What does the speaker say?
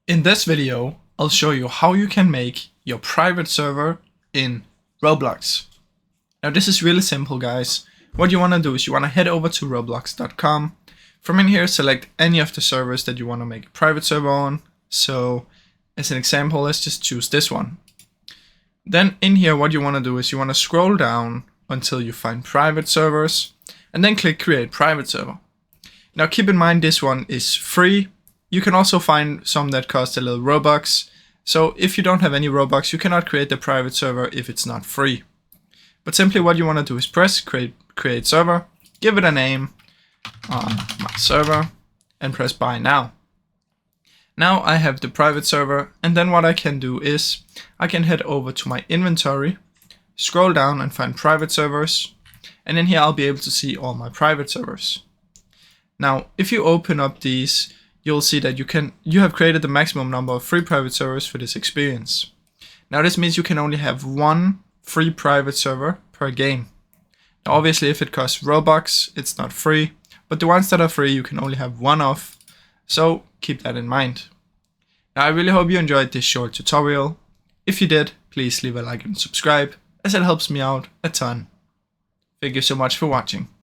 In this video, I'll show you how you can make your private server in Roblox. Now this is really simple, guys. What you want to do is you want to head over to roblox.com. From in here, select any of the servers that you want to make a private server on. So as an example, let's just choose this one. Then in here, what you want to do is you want to scroll down until you find private servers and then click create private server. Now keep in mind this one is free. You can also find some that cost a little Robux. So if you don't have any Robux, you cannot create the private server if it's not free. But simply what you want to do is press create server, give it a name, my server, and press buy now. Now I have the private server, and then what I can do is I can head over to my inventory, scroll down and find private servers, and in here I'll be able to see all my private servers. Now if you open up these, you'll see that you have created the maximum number of free private servers for this experience. Now this means you can only have one free private server per game. Now obviously if it costs Robux, it's not free, but the ones that are free you can only have one of, so keep that in mind. Now I really hope you enjoyed this short tutorial. If you did, please leave a like and subscribe, as it helps me out a ton. Thank you so much for watching.